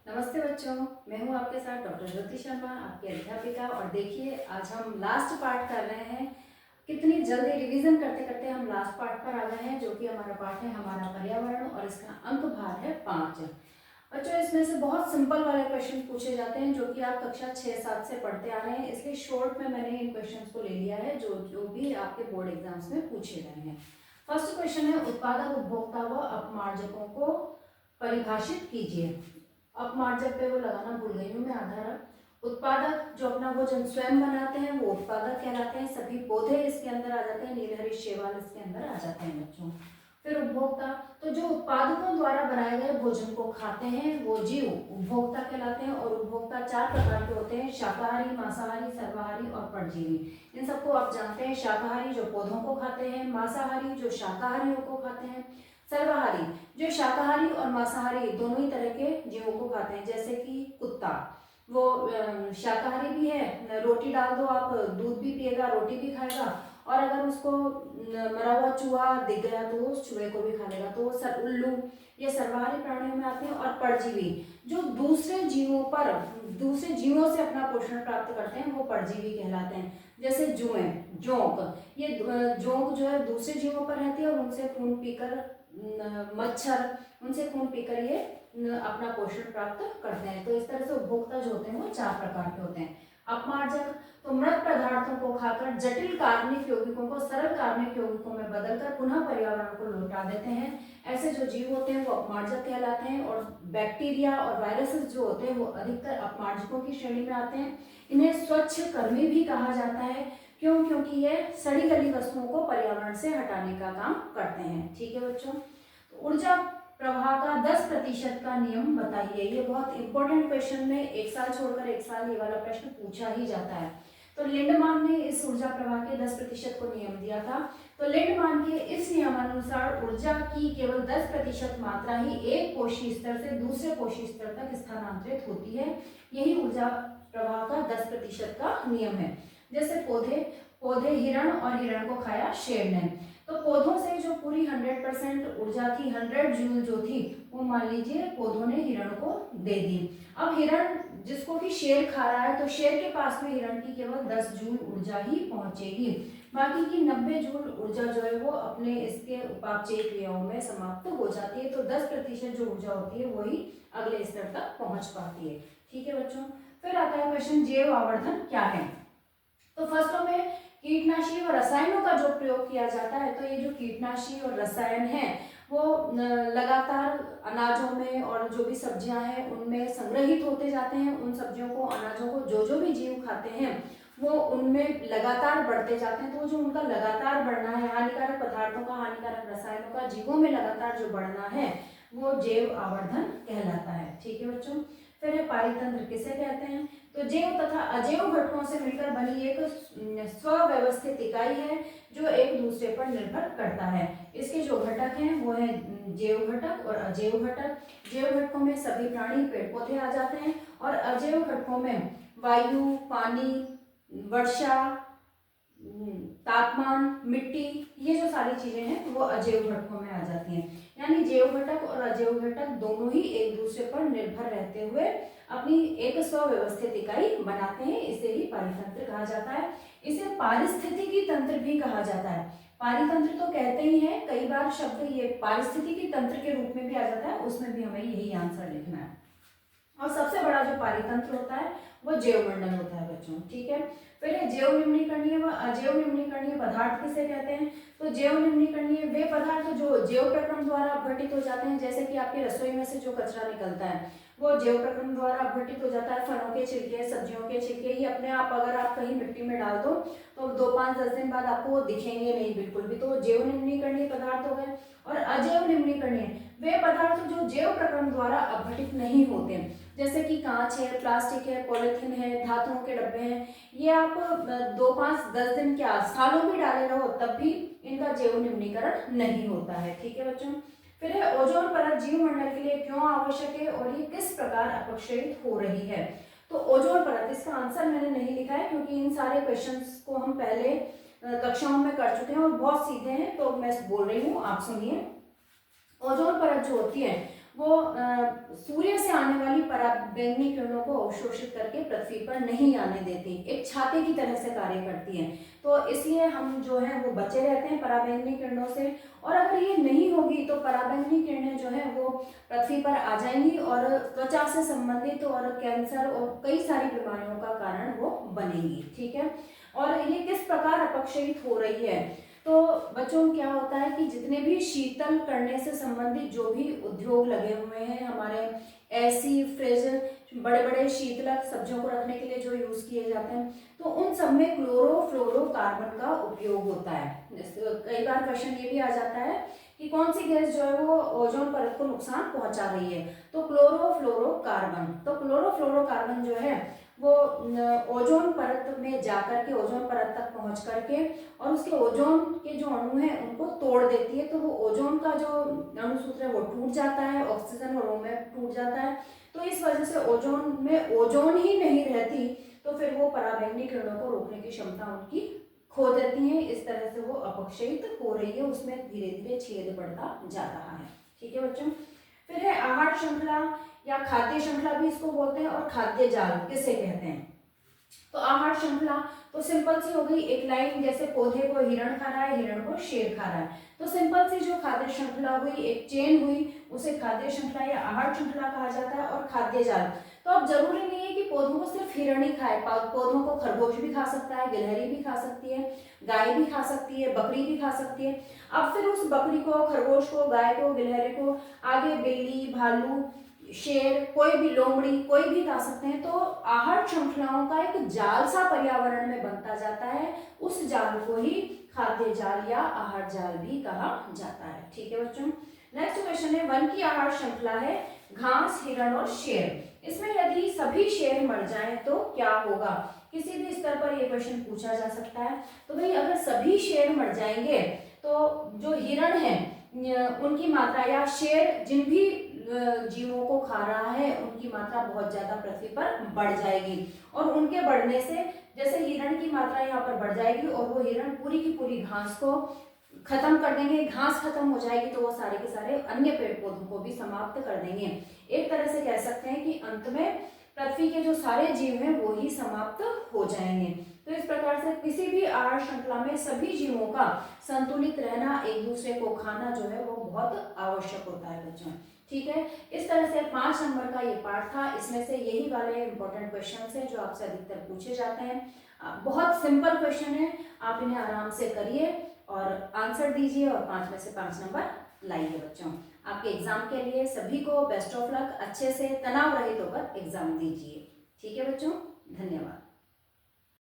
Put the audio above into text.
नमस्ते बच्चों, मैं हूं आपके साथ डॉक्टर ज्योति शर्मा, आपकी अध्यापिका। और देखिए, आज हम लास्ट पार्ट कर रहे हैं। कितनी जल्दी रिवीजन करते करते हम लास्ट पार्ट पर आ गए हैं, जो कि हमारा पार्ट है हमारा पर्यावरण, और इसका अंक भार है 5। बच्चों, इसमें से बहुत सिंपल वाले क्वेश्चन पूछे जाते हैं, जो कि आप कक्षा 6-7 से पढ़ते आ रहे हैं। इसलिए शॉर्ट में मैंने इन क्वेश्चन को ले लिया है, जो जो भी आपके बोर्ड एग्जाम्स में पूछे गए हैं। फर्स्ट क्वेश्चन है, उत्पादक, उपभोक्ता व अपमार्जकों को परिभाषित कीजिए। अपमार्जक पे वो लगाना भूल गई हूँ मैं, आधार। उत्पादक जो अपना भोजन स्वयं बनाते हैं वो उत्पादक कहलाते हैं। सभी पौधे इसके अंदर आ जाते हैं, नीलहरी शैवाल इसके अंदर आ जाते हैं बच्चों। फिर उपभोक्ता, तो जो उत्पादकों द्वारा बनाए गए भोजन को खाते हैं वो जीव उपभोक्ता कहलाते हैं। और उपभोक्ता 4 प्रकार के होते हैं: शाकाहारी, मांसाहारी, सर्वाहारी और परजीवी। इन सबको आप जानते हैं। शाकाहारी जो पौधों को खाते हैं, मांसाहारी जो शाकाहारियों को खाते हैं, सर्वाहारी जो शाकाहारी और मांसाहारी दोनों ही तरह के जीवों को खाते हैं। जैसे कि कुत्ता, वो शाकाहारी भी है, रोटी डाल दो आप, दूध भी पिएगा, रोटी भी खाएगा, और अगर उसको मरा हुआ चूहा दिख गया तो उस चूहे को भी खा लेगा। तो वो उल्लू, ये सर्वाहारी प्राणियों में आते हैं। और परजीवी जो दूसरे जीवों से अपना पोषण प्राप्त करते हैं वो परजीवी कहलाते हैं। जैसे जुएं, जोंक, ये जोंक जो है दूसरे जीवों पर रहती है और उनसे खून पीकर, मच्छर, उनसे खून पीकर ये अपना पोषण प्राप्त करते हैं। तो इस तरह से उपभोक्ता जो होते हैं वो 4 प्रकार के होते हैं। अपमार्जक तो मृत पदार्थों को खाकर जटिल कार्बनिक यौगिकों को सरल कार्बनिक यौगिकों में बदलकर पुनः पर्यावरण को लौटा देते हैं। ऐसे जो जीव होते हैं वो अपमार्जक कहलाते हैं। और बैक्टीरिया और वायरसेस जो होते हैं वो अधिकतर अपमार्जकों की श्रेणी में आते हैं। इन्हें स्वच्छ कर्मी भी कहा जाता है। क्यों? क्योंकि ये सड़ी गली वस्तुओं को पर्यावरण से हटाने का काम करते हैं। ठीक है बच्चों, तो ऊर्जा प्रवाह का 10% का नियम बताइए। ये बहुत इंपॉर्टेंट क्वेश्चन में एक साल छोड़कर एक साल ये वाला प्रश्न पूछा ही जाता है। तो लिंडमान ने इस ऊर्जा प्रवाह के 10% को नियम दिया था। तो लिंडमान के इस नियमानुसार ऊर्जा की केवल 10% मात्रा ही एक कोशीय स्तर से दूसरे कोशीय स्तर तक स्थानांतरित होती है। यही ऊर्जा प्रवाह का 10% का नियम है। जैसे पौधे हिरण, और हिरण को खाया शेर ने। तो पौधों से जो पूरी 100% ऊर्जा थी, 100 जूल जो थी, वो मान लीजिए पौधों ने हिरण को दे दी। अब हिरण जिसको कि शेर खा रहा है, तो शेर के पास में हिरण की केवल 10 जूल ऊर्जा ही पहुंचेगी। बाकी की 90 जूल ऊर्जा जो है वो अपने इसके उपापचय क्रियाओं में समाप्त हो जाती है। तो 10% जो ऊर्जा होती है वही अगले स्तर तक पहुंच पाती है। ठीक है बच्चों, फिर आता है क्वेश्चन, जैव आवर्धन क्या है। तो फर्स्ट में कीटनाशी और रसायनों का जो प्रयोग किया जाता है, तो ये जो कीटनाशी और रसायन है वो लगातार अनाजों में और जो भी सब्जियां हैं उनमें संग्रहित होते जाते हैं। उन सब्जियों को, अनाजों को जो भी जीव खाते हैं वो उनमें लगातार बढ़ते जाते हैं। तो जो उनका लगातार बढ़ना है, हानिकारक पदार्थों का, हानिकारक रसायनों का जीवों में लगातार जो बढ़ना है वो जैव आवर्धन कहलाता है। ठीक है बच्चों, फिर है पारितंत्र किसे कहते हैं। तो जैव तथा अजैव घटकों से मिलकर बनी एक स्वव्यवस्थित इकाई है जो एक दूसरे पर निर्भर करता है। इसके जो घटक हैं वो है जैव घटक और अजैव घटक। जैव घटकों में सभी प्राणी, पेड़ पौधे आ जाते हैं। और अजैव घटकों में वायु, पानी, वर्षा, तापमान, मिट्टी, ये जो सारी चीजें हैं वो अजैव घटकों में आ जाती हैं। यानी जैव घटक और अजैव घटक दोनों ही एक दूसरे पर निर्भर रहते हुए अपनी एक स्वव्यवस्थित इकाई बनाते हैं। इसे ही पारितंत्र कहा जाता है। इसे पारिस्थितिकी तंत्र भी कहा जाता है। पारितंत्र तो कहते ही हैं, कई बार शब्द ये पारिस्थितिकी तंत्र के रूप में भी आ जाता है, उसमें भी हमें यही आंसर लिखना है। और सबसे बड़ा जो पारितंत्र होता है वो जैवमंडल होता है बच्चों। ठीक है, फिर जैव निम्नीकरणीय व अजैव निम्नीकरणीय पदार्थ किसे कहते हैं। तो जैव निम्नीकरणीय वे पदार्थ जो जैव प्रक्रम द्वारा अपघटित हो जाते हैं। जैसे कि आपकी रसोई में से जो कचरा निकलता है वो जैव प्रक्रम द्वारा अपघटित हो जाता है। फलों के छिलके, सब्जियों के छिलके, ही अपने आप अगर आप कहीं मिट्टी में डाल दो तो 2, 5, 10 दिन बाद आपको वो दिखेंगे नहीं बिल्कुल भी। तो जैव निम्नीकरणीय पदार्थ हो गए। और अजैव निम्नीकरणीय वे पदार्थ जो जैव प्रक्रम द्वारा अपघटित नहीं होते, जैसे कि कांच है, प्लास्टिक है, पॉलिथीन है, धातुओं के डब्बे हैं। ये आप 2, 5, 10 दिन क्या सालों भी डाले रहो तब भी इनका जैव निम्नीकरण नहीं होता है। ठीक है बच्चों, फिर है ओजोन परत जीवमंडल के लिए क्यों आवश्यक है और ये किस प्रकार अपक्षयित हो रही है। तो ओजोन परत, इसका आंसर मैंने नहीं लिखा है क्योंकि इन सारे क्वेश्चंस को हम पहले कक्षाओं में कर चुके हैं और बहुत सीधे हैं, तो मैं बोल रही हूँ, आप सुनिए। ओजोन परत जो होती है वो सूर्य से आने वाली पराबैंगनी किरणों को अवशोषित करके पृथ्वी पर नहीं आने देती, एक छाते की तरह से कार्य करती है। तो इसलिए हम जो है वो बचे रहते हैं पराबैंगनी किरणों से। और अगर ये नहीं होगी तो पराबैंगनी किरणें जो है वो पृथ्वी पर आ जाएंगी और त्वचा से संबंधित और कैंसर और कई सारी बीमारियों का कारण वो बनेंगी। ठीक है, और ये किस प्रकार अपक्षयित हो रही है? तो बच्चों क्या होता है कि जितने भी शीतल करने से संबंधित जो भी उद्योग लगे हुए हैं हमारे, एसी, फ्रिज, बड़े बड़े शीतलक सब्जियों को रखने के लिए जो यूज किए जाते हैं, तो उन सब में क्लोरोफ्लोरोकार्बन का उपयोग होता है। कई बार क्वेश्चन ये भी आ जाता है कि कौन सी गैस जो है वो ओजोन परत को नुकसान पहुंचा रही है, तो क्लोरोफ्लोरोकार्बन। तो क्लोरोफ्लोरोकार्बन जो है वो ओजोन परत में जाकर के, ओजोन परत तक पहुंच करके और उसके ओजोन के जो अणु हैं उनको तोड़ देती है। तो वो ओजोन का जो अणु सूत्र है वो टूट जाता है, ऑक्सीजन और ओमें टूट जाता है। तो इस वजह से ओजोन में ओजोन ही नहीं रहती, तो फिर वो पराबैंगनी किरणों को रोकने की क्षमता उनकी खो देती है। इस तरह से वो अपक्षयित हो रही है, उसमें धीरे धीरे छेद बढ़ता जा रहा है। ठीक है बच्चों, फिर है आहार श्रृंखला या खाद्य श्रृंखला भी इसको बोलते हैं, और खाद्य जाल किसे कहते हैं? तो आहार श्रृंखला तो सिंपल सी हो गई, एक लाइन, जैसे पौधे को हिरण खा रहा है, हिरण को शेर खा रहा है। तो सिंपल सी जो खाद्य श्रृंखला हुई, एक चेन हुई, उसे खाद्य श्रृंखला या आहार श्रृंखला कहा जाता है। और खाद्य जाल, तो अब जरूरी नहीं है कि पौधों को सिर्फ हिरण ही खाए, पौधों को खरगोश भी खा सकता है, गिलहरी भी खा सकती है, गाय भी खा सकती है, बकरी भी खा सकती है। अब फिर उस बकरी को, खरगोश को, गाय को, गिलहरी को आगे बिल्ली, भालू, शेर, कोई भी, लोमड़ी, कोई भी खा सकते हैं। तो आहार श्रृंखलाओं का एक जाल सा पर्यावरण में बनता जाता है, उस जाल को ही खाद्य जाल या आहार जाल भी कहा जाता है। ठीक है बच्चों, नेक्स्ट क्वेश्चन है, वन की आहार श्रृंखला है घास, हिरण और शेर। इसमें यदि सभी शेर मर जाएं तो क्या होगा? किसी भी स्तर पर यह क्वेश्चन पूछा जा सकता है। तो भाई अगर सभी शेर मर जाएंगे तो जो हिरण है उनकी मात्रा, या शेर जिन भी जीवों को खा रहा है उनकी मात्रा बहुत ज्यादा पृथ्वी पर बढ़ जाएगी। और उनके बढ़ने से, जैसे हिरण की मात्रा यहाँ पर बढ़ जाएगी और वो हिरण पूरी की पूरी घास को खत्म कर देंगे, घास खत्म हो जाएगी तो वो सारे के सारे अन्य पेड़ पौधों को भी समाप्त कर देंगे। एक तरह से कह सकते हैं कि अंत में पृथ्वी के जो सारे जीव हैं वो ही समाप्त हो जाएंगे। तो इस प्रकार से किसी भी आहार श्रृंखला में सभी जीवों का संतुलित रहना, एक दूसरे को खाना जो है वो बहुत आवश्यक होता है बच्चों। ठीक है, इस तरह से 5 नंबर का ये पार्ट था। इसमें से यही वाले इंपॉर्टेंट क्वेश्चंस हैं जो आपसे अधिकतर पूछे जाते हैं। बहुत सिंपल क्वेश्चन है, आप इन्हें आराम से करिए और आंसर दीजिए और 5 में से 5 नंबर लाइए बच्चों। आपके एग्जाम के लिए सभी को बेस्ट ऑफ लक, अच्छे से तनाव रहित होकर एग्जाम दीजिए। ठीक है बच्चों, धन्यवाद।